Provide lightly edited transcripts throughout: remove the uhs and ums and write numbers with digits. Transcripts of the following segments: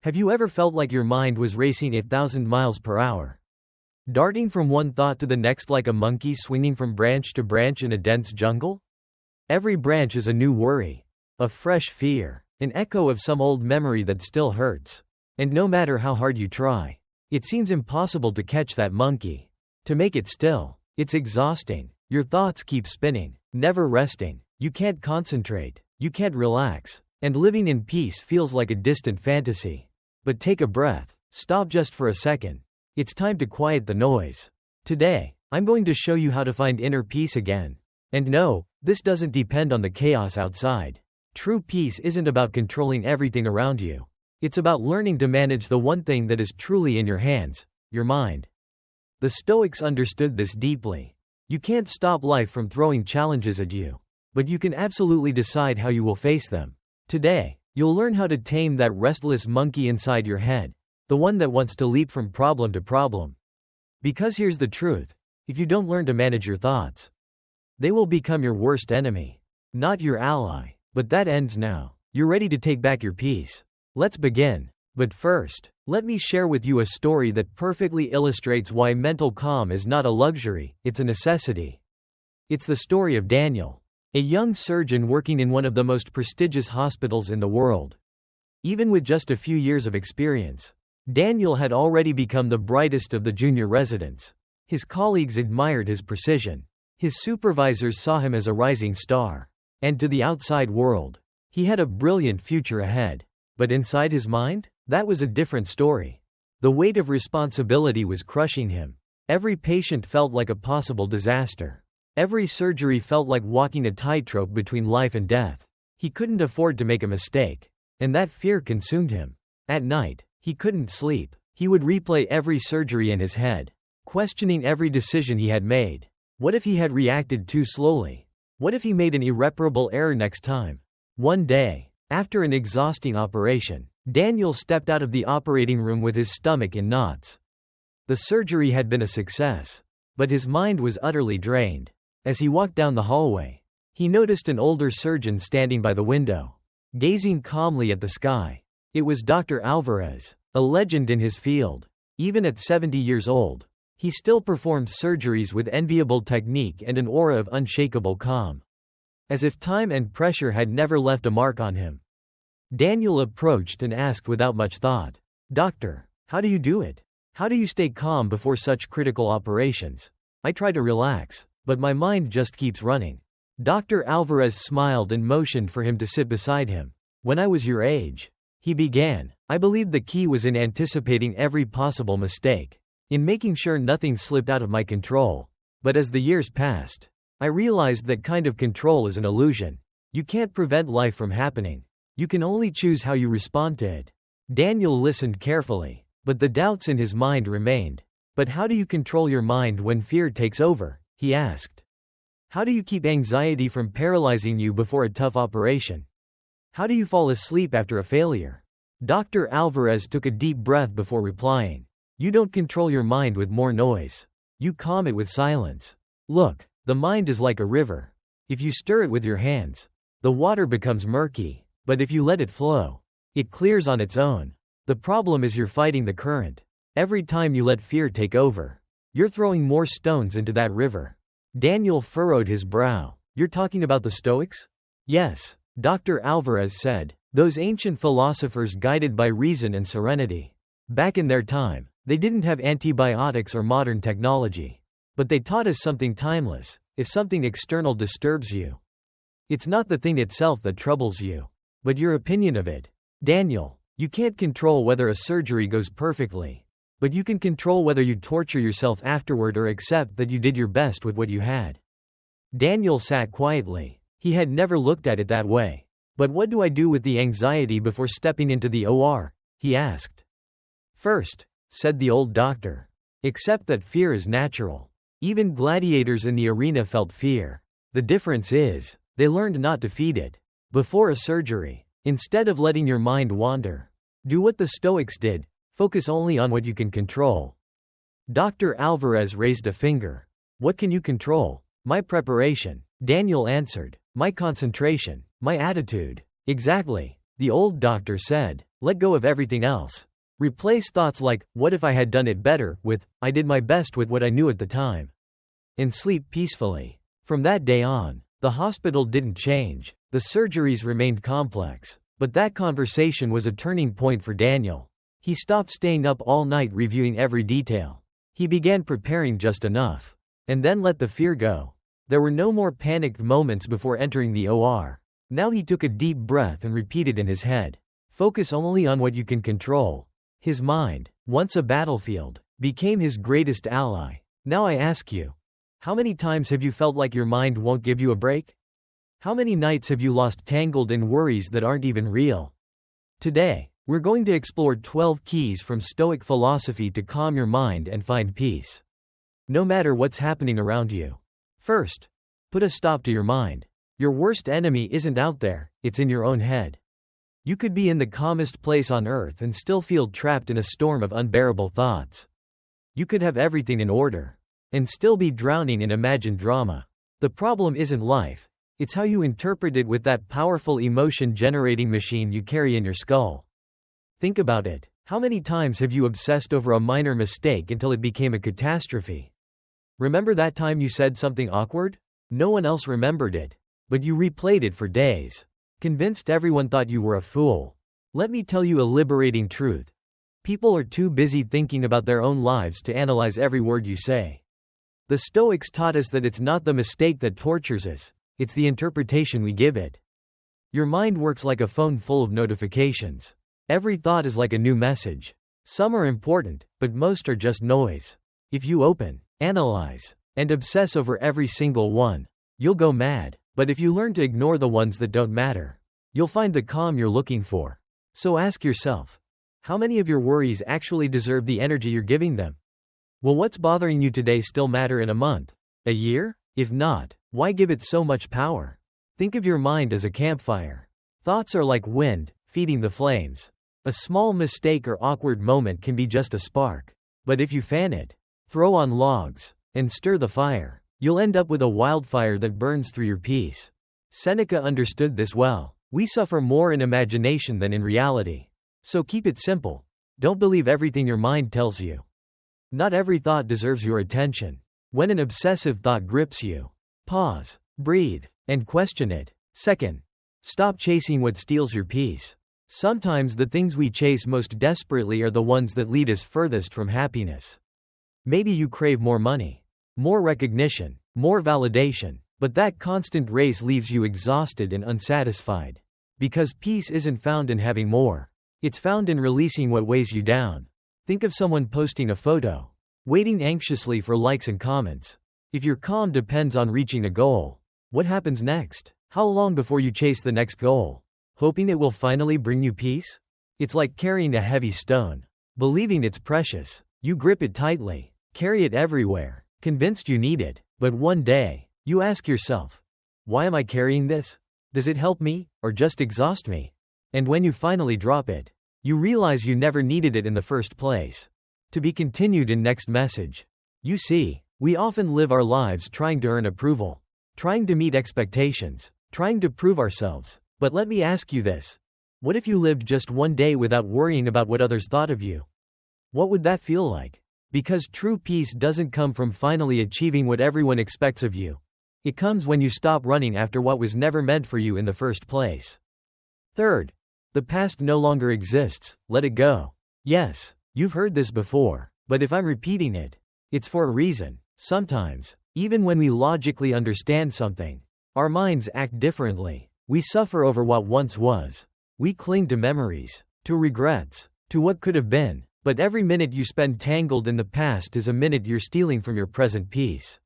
Have you ever felt like your mind was racing 1,000 miles per hour? Darting from one thought to the next like a monkey swinging from branch to branch in a dense jungle? Every branch is a new worry, a fresh fear, an echo of some old memory that still hurts. And no matter how hard you try, it seems impossible to catch that monkey, to make it still. It's exhausting. Your thoughts keep spinning, never resting. You can't concentrate, you can't relax, and living in peace feels like a distant fantasy. But take a breath, stop just for a second. It's time to quiet the noise. Today, I'm going to show you how to find inner peace again. And no, this doesn't depend on the chaos outside. True peace isn't about controlling everything around you. It's about learning to manage the one thing that is truly in your hands, your mind. The Stoics understood this deeply. You can't stop life from throwing challenges at you, but you can absolutely decide how you will face them. Today, you'll learn how to tame that restless monkey inside your head, the one that wants to leap from problem to problem. Because here's the truth: if you don't learn to manage your thoughts, they will become your worst enemy, not your ally. But that ends now. You're ready to take back your peace. Let's begin. But first, let me share with you a story that perfectly illustrates why mental calm is not a luxury, it's a necessity. It's the story of Daniel, a young surgeon working in one of the most prestigious hospitals in the world. Even with just a few years of experience, Daniel had already become the brightest of the junior residents. His colleagues admired his precision. His supervisors saw him as a rising star. And to the outside world, he had a brilliant future ahead. But inside his mind, that was a different story. The weight of responsibility was crushing him. Every patient felt like a possible disaster. Every surgery felt like walking a tightrope between life and death. He couldn't afford to make a mistake. And that fear consumed him. At night, he couldn't sleep. He would replay every surgery in his head, questioning every decision he had made. What if he had reacted too slowly? What if he made an irreparable error next time? One day, after an exhausting operation, Daniel stepped out of the operating room with his stomach in knots. The surgery had been a success, but his mind was utterly drained. As he walked down the hallway, he noticed an older surgeon standing by the window, gazing calmly at the sky. It was Dr. Alvarez, a legend in his field. Even at 70 years old, he still performed surgeries with enviable technique and an aura of unshakable calm, as if time and pressure had never left a mark on him. Daniel approached and asked without much thought, "Doctor, how do you do it? How do you stay calm before such critical operations? I try to relax, but my mind just keeps running." Dr. Alvarez smiled and motioned for him to sit beside him. "When I was your age," he began, "I believed the key was in anticipating every possible mistake, in making sure nothing slipped out of my control. But as the years passed, I realized that kind of control is an illusion. You can't prevent life from happening. You can only choose how you respond to it." Daniel listened carefully, but the doubts in his mind remained. "But how do you control your mind when fear takes over?" he asked. "How do you keep anxiety from paralyzing you before a tough operation? How do you fall asleep after a failure?" Dr. Alvarez took a deep breath before replying. "You don't control your mind with more noise. You calm it with silence. Look, the mind is like a river. If you stir it with your hands, the water becomes murky, but if you let it flow, it clears on its own. The problem is you're fighting the current. Every time you let fear take over, you're throwing more stones into that river." Daniel furrowed his brow. "You're talking about the Stoics?" "Yes," Dr. Alvarez said. "Those ancient philosophers guided by reason and serenity. Back in their time, they didn't have antibiotics or modern technology. But they taught us something timeless: if something external disturbs you, it's not the thing itself that troubles you, but your opinion of it. Daniel, you can't control whether a surgery goes perfectly, but you can control whether you torture yourself afterward or accept that you did your best with what you had." Daniel sat quietly. He had never looked at it that way. "But what do I do with the anxiety before stepping into the OR?" he asked. "First," said the old doctor, "accept that fear is natural. Even gladiators in the arena felt fear. The difference is, they learned not to feed it. Before a surgery, instead of letting your mind wander, do what the Stoics did: focus only on what you can control." Dr. Alvarez raised a finger. "What can you control?" "My preparation," Daniel answered. "My concentration, my attitude." "Exactly," the old doctor said. Let go of everything else. Replace thoughts like, what if I had done it better, with, I did my best with what I knew at the time. And sleep peacefully. From that day on, the hospital didn't change. The surgeries remained complex. But that conversation was a turning point for Daniel. He stopped staying up all night reviewing every detail. He began preparing just enough. And then let the fear go. There were no more panicked moments before entering the OR. Now he took a deep breath and repeated in his head. Focus only on what you can control. His mind, once a battlefield, became his greatest ally. Now I ask you, how many times have you felt like your mind won't give you a break? How many nights have you lost tangled in worries that aren't even real? Today, we're going to explore 12 keys from Stoic philosophy to calm your mind and find peace, no matter what's happening around you. First, put a stop to your mind. Your worst enemy isn't out there, it's in your own head. You could be in the calmest place on earth and still feel trapped in a storm of unbearable thoughts. You could have everything in order and still be drowning in imagined drama. The problem isn't life, it's how you interpret it with that powerful emotion-generating machine you carry in your skull. Think about it. How many times have you obsessed over a minor mistake until it became a catastrophe? Remember that time you said something awkward? No one else remembered it, but you replayed it for days, convinced everyone thought you were a fool. Let me tell you a liberating truth. People are too busy thinking about their own lives to analyze every word you say. The Stoics taught us that it's not the mistake that tortures us, it's the interpretation we give it. Your mind works like a phone full of notifications. Every thought is like a new message. Some are important, but most are just noise. If you open, analyze, and obsess over every single one, you'll go mad. But if you learn to ignore the ones that don't matter, you'll find the calm you're looking for. So ask yourself, how many of your worries actually deserve the energy you're giving them? Will what's bothering you today still matter in a month? A year? If not, why give it so much power? Think of your mind as a campfire. Thoughts are like wind, feeding the flames. A small mistake or awkward moment can be just a spark. But if you fan it, throw on logs, and stir the fire, you'll end up with a wildfire that burns through your peace. Seneca understood this well. We suffer more in imagination than in reality. So keep it simple. Don't believe everything your mind tells you. Not every thought deserves your attention. When an obsessive thought grips you, pause, breathe, and question it. Second, stop chasing what steals your peace. Sometimes the things we chase most desperately are the ones that lead us furthest from happiness. Maybe you crave more money, more recognition, more validation, but that constant race leaves you exhausted and unsatisfied. Because peace isn't found in having more. It's found in releasing what weighs you down. Think of someone posting a photo, waiting anxiously for likes and comments. If your calm depends on reaching a goal, what happens next? How long before you chase the next goal, hoping it will finally bring you peace? It's like carrying a heavy stone. Believing it's precious, you grip it tightly, carry it everywhere, convinced you need it. But one day, you ask yourself, why am I carrying this? Does it help me, or just exhaust me? And when you finally drop it, you realize you never needed it in the first place. To be continued in next message. You see, we often live our lives trying to earn approval, trying to meet expectations, trying to prove ourselves. But let me ask you this. What if you lived just one day without worrying about what others thought of you? What would that feel like? Because true peace doesn't come from finally achieving what everyone expects of you. It comes when you stop running after what was never meant for you in the first place. Third, the past no longer exists, let it go. Yes, you've heard this before, but if I'm repeating it, it's for a reason. Sometimes, even when we logically understand something, our minds act differently. We suffer over what once was. We cling to memories, to regrets, to what could have been. But every minute you spend tangled in the past is a minute you're stealing from your present peace.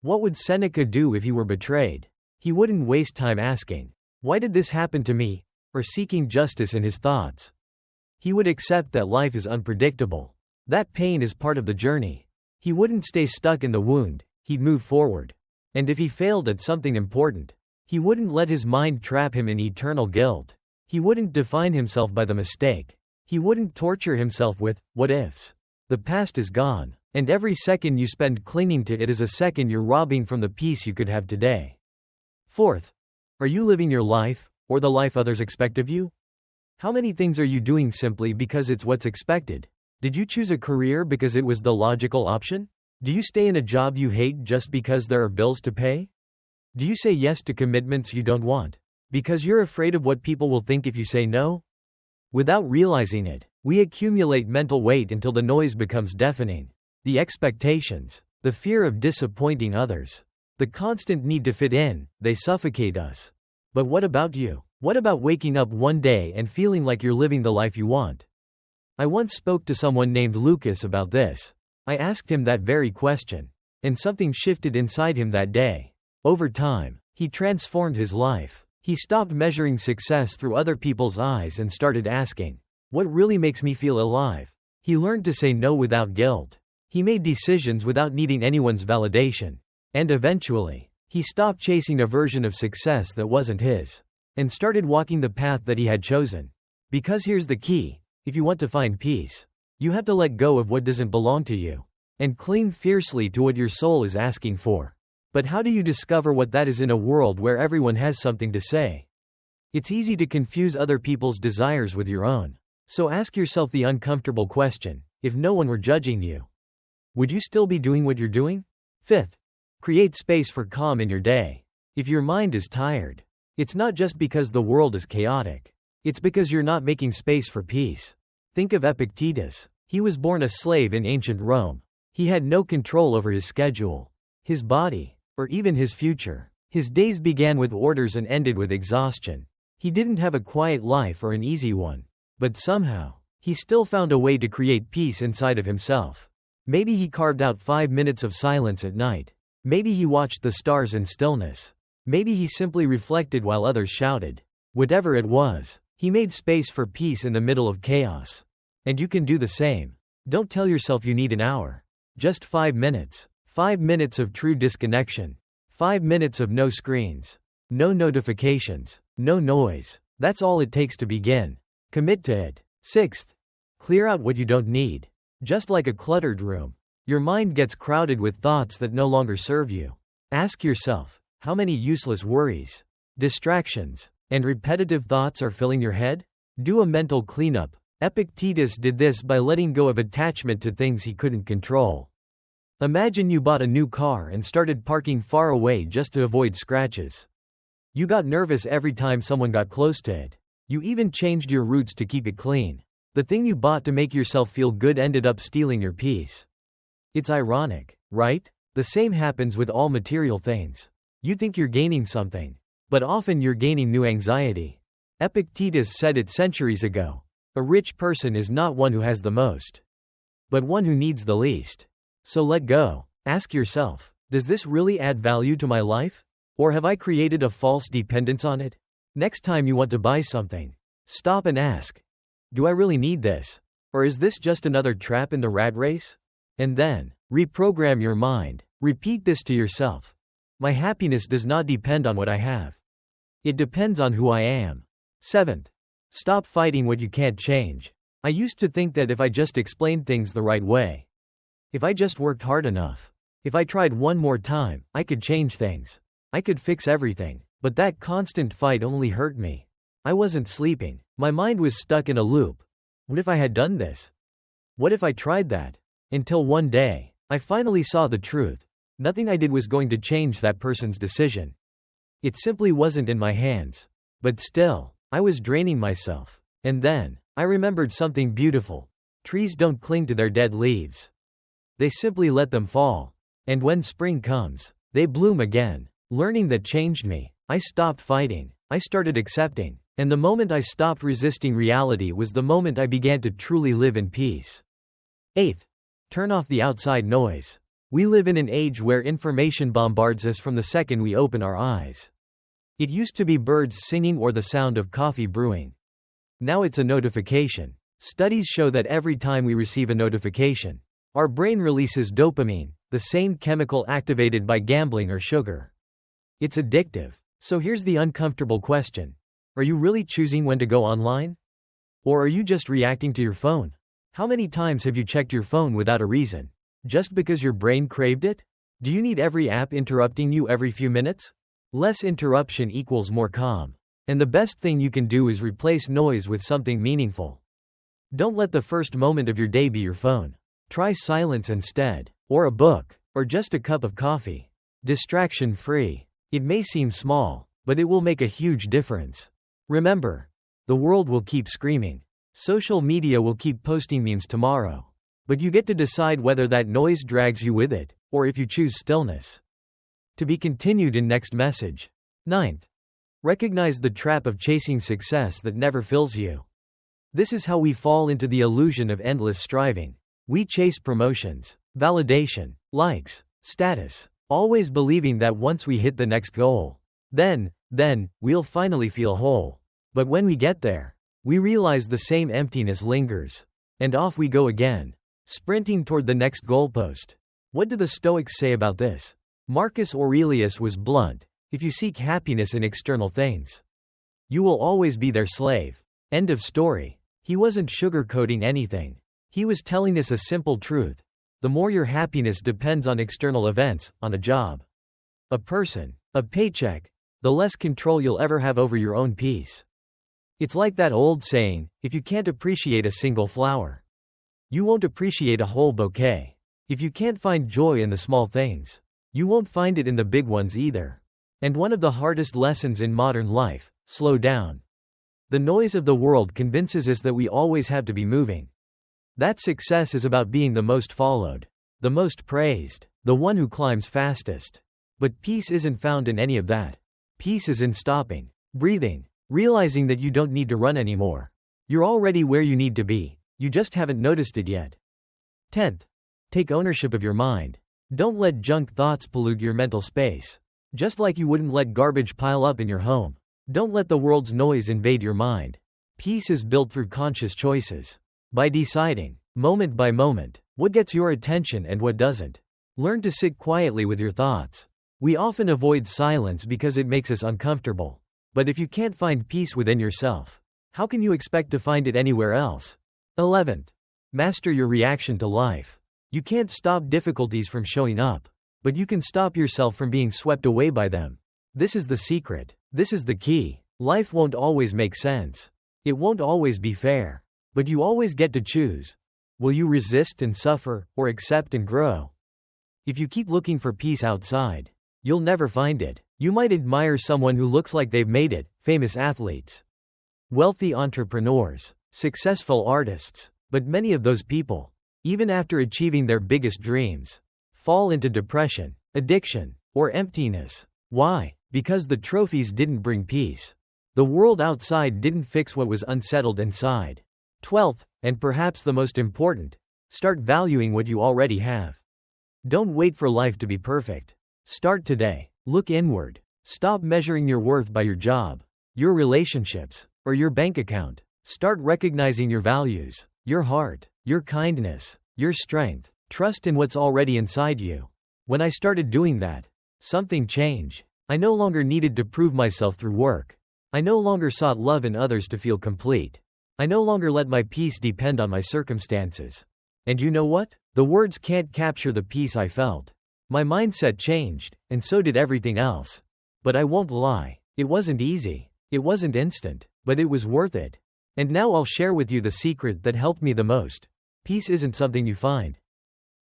What would Seneca do if he were betrayed? He wouldn't waste time asking, why did this happen to me? Or seeking justice in his thoughts. He would accept that life is unpredictable. That pain is part of the journey. He wouldn't stay stuck in the wound, he'd move forward. And if he failed at something important, he wouldn't let his mind trap him in eternal guilt. He wouldn't define himself by the mistake. He wouldn't torture himself with what ifs. The past is gone, and every second you spend clinging to it is a second you're robbing from the peace you could have today. Fourth, are you living your life, or the life others expect of you? How many things are you doing simply because it's what's expected? Did you choose a career because it was the logical option? Do you stay in a job you hate just because there are bills to pay? Do you say yes to commitments you don't want because you're afraid of what people will think if you say no? Without realizing it, we accumulate mental weight until the noise becomes deafening. The expectations, the fear of disappointing others, the constant need to fit in, they suffocate us. But what about you? What about waking up one day and feeling like you're living the life you want? I once spoke to someone named Lucas about this. I asked him that very question, and something shifted inside him that day. Over time, he transformed his life. He stopped measuring success through other people's eyes and started asking, what really makes me feel alive? He learned to say no without guilt. He made decisions without needing anyone's validation. And eventually, he stopped chasing a version of success that wasn't his, and started walking the path that he had chosen. Because here's the key: if you want to find peace, you have to let go of what doesn't belong to you, and cling fiercely to what your soul is asking for. But how do you discover what that is in a world where everyone has something to say? It's easy to confuse other people's desires with your own. So ask yourself the uncomfortable question: if no one were judging you, would you still be doing what you're doing? Fifth, create space for calm in your day. If your mind is tired, it's not just because the world is chaotic. It's because you're not making space for peace. Think of Epictetus. He was born a slave in ancient Rome. He had no control over his schedule, his body, or even his future. His days began with orders and ended with exhaustion. He didn't have a quiet life or an easy one. But somehow, he still found a way to create peace inside of himself. Maybe he carved out 5 minutes of silence at night. Maybe he watched the stars in stillness. Maybe he simply reflected while others shouted. Whatever it was, he made space for peace in the middle of chaos. And you can do the same. Don't tell yourself you need an hour. Just 5 minutes. 5 minutes of true disconnection. 5 minutes of no screens. No notifications. No noise. That's all it takes to begin. Commit to it. Sixth, clear out what you don't need. Just like a cluttered room, your mind gets crowded with thoughts that no longer serve you. Ask yourself, how many useless worries, distractions, and repetitive thoughts are filling your head? Do a mental cleanup. Epictetus did this by letting go of attachment to things he couldn't control. Imagine you bought a new car and started parking far away just to avoid scratches. You got nervous every time someone got close to it. You even changed your routes to keep it clean. The thing you bought to make yourself feel good ended up stealing your peace. It's ironic, right? The same happens with all material things. You think you're gaining something, but often you're gaining new anxiety. Epictetus said it centuries ago. A rich person is not one who has the most, but one who needs the least. So let go. Ask yourself, does this really add value to my life? Or have I created a false dependence on it? Next time you want to buy something, stop and ask, do I really need this? Or is this just another trap in the rat race? And then, reprogram your mind. Repeat this to yourself. My happiness does not depend on what I have. It depends on who I am. Seventh, stop fighting what you can't change. I used to think that if I just explained things the right way, if I just worked hard enough, if I tried one more time, I could change things. I could fix everything. But that constant fight only hurt me. I wasn't sleeping. My mind was stuck in a loop. What if I had done this? What if I tried that? Until one day, I finally saw the truth. Nothing I did was going to change that person's decision. It simply wasn't in my hands. But still, I was draining myself. And then, I remembered something beautiful. Trees don't cling to their dead leaves. They simply let them fall. And when spring comes, they bloom again. Learning that changed me. I stopped fighting. I started accepting. And the moment I stopped resisting reality was the moment I began to truly live in peace. Eighth, turn off the outside noise. We live in an age where information bombards us from the second we open our eyes. It used to be birds singing or the sound of coffee brewing. Now it's a notification. Studies show that every time we receive a notification, our brain releases dopamine, the same chemical activated by gambling or sugar. It's addictive. So here's the uncomfortable question. Are you really choosing when to go online? Or are you just reacting to your phone? How many times have you checked your phone without a reason? Just because your brain craved it? Do you need every app interrupting you every few minutes? Less interruption equals more calm. And the best thing you can do is replace noise with something meaningful. Don't let the first moment of your day be your phone. Try silence instead, or a book, or just a cup of coffee. Distraction-free. It may seem small, but it will make a huge difference. Remember, the world will keep screaming. Social media will keep posting memes tomorrow. But you get to decide whether that noise drags you with it, or if you choose stillness. To be continued in next message. 9th. Recognize the trap of chasing success that never fills you. This is how we fall into the illusion of endless striving. We chase promotions, validation, likes, status, always believing that once we hit the next goal, then, we'll finally feel whole. But when we get there, we realize the same emptiness lingers. And off we go again, sprinting toward the next goalpost. What do the Stoics say about this? Marcus Aurelius was blunt: if you seek happiness in external things, you will always be their slave. End of story. He wasn't sugarcoating anything. He was telling us a simple truth. The more your happiness depends on external events, on a job, a person, a paycheck, the less control you'll ever have over your own peace. It's like that old saying, if you can't appreciate a single flower, you won't appreciate a whole bouquet. If you can't find joy in the small things, you won't find it in the big ones either. And one of the hardest lessons in modern life: slow down. The noise of the world convinces us that we always have to be moving. That success is about being the most followed, the most praised, the one who climbs fastest. But peace isn't found in any of that. Peace is in stopping, breathing, realizing that you don't need to run anymore. You're already where you need to be, you just haven't noticed it yet. 10th. Take ownership of your mind. Don't let junk thoughts pollute your mental space. Just like you wouldn't let garbage pile up in your home. Don't let the world's noise invade your mind. Peace is built through conscious choices. By deciding, moment by moment, what gets your attention and what doesn't. Learn to sit quietly with your thoughts. We often avoid silence because it makes us uncomfortable. But if you can't find peace within yourself, how can you expect to find it anywhere else? 11th. Master your reaction to life. You can't stop difficulties from showing up, but you can stop yourself from being swept away by them. This is the secret. This is the key. Life won't always make sense. It won't always be fair. But you always get to choose. Will you resist and suffer, or accept and grow? If you keep looking for peace outside, you'll never find it. You might admire someone who looks like they've made it: famous athletes, wealthy entrepreneurs, successful artists. But many of those people, even after achieving their biggest dreams, fall into depression, addiction, or emptiness. Why? Because the trophies didn't bring peace. The world outside didn't fix what was unsettled inside. 12th, and perhaps the most important, start valuing what you already have. Don't wait for life to be perfect. Start today. Look inward. Stop measuring your worth by your job, your relationships, or your bank account. Start recognizing your values, your heart, your kindness, your strength. Trust in what's already inside you. When I started doing that, something changed. I no longer needed to prove myself through work. I no longer sought love in others to feel complete. I no longer let my peace depend on my circumstances. And you know what? The words can't capture the peace I felt. My mindset changed, and so did everything else. But I won't lie, it wasn't easy. It wasn't instant, but it was worth it. And now I'll share with you the secret that helped me the most. Peace isn't something you find.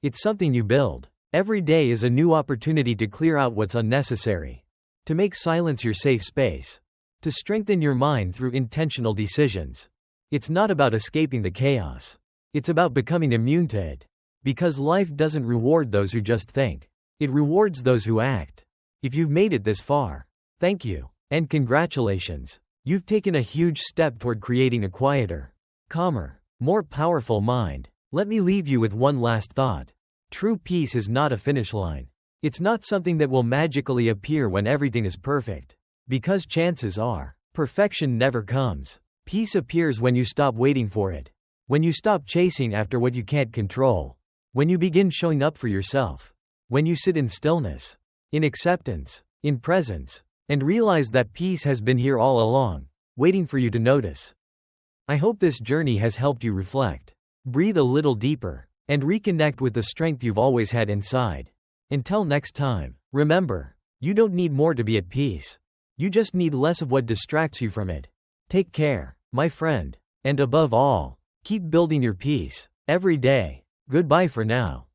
It's something you build. Every day is a new opportunity to clear out what's unnecessary. To make silence your safe space. To strengthen your mind through intentional decisions. It's not about escaping the chaos. It's about becoming immune to it. Because life doesn't reward those who just think. It rewards those who act. If you've made it this far, thank you. And congratulations. You've taken a huge step toward creating a quieter, calmer, more powerful mind. Let me leave you with one last thought. True peace is not a finish line. It's not something that will magically appear when everything is perfect. Because chances are, perfection never comes. Peace appears when you stop waiting for it. When you stop chasing after what you can't control. When you begin showing up for yourself. When you sit in stillness, in acceptance, in presence, and realize that peace has been here all along, waiting for you to notice. I hope this journey has helped you reflect, breathe a little deeper, and reconnect with the strength you've always had inside. Until next time, remember, you don't need more to be at peace. You just need less of what distracts you from it. Take care, my friend. And above all, keep building your peace every day. Goodbye for now.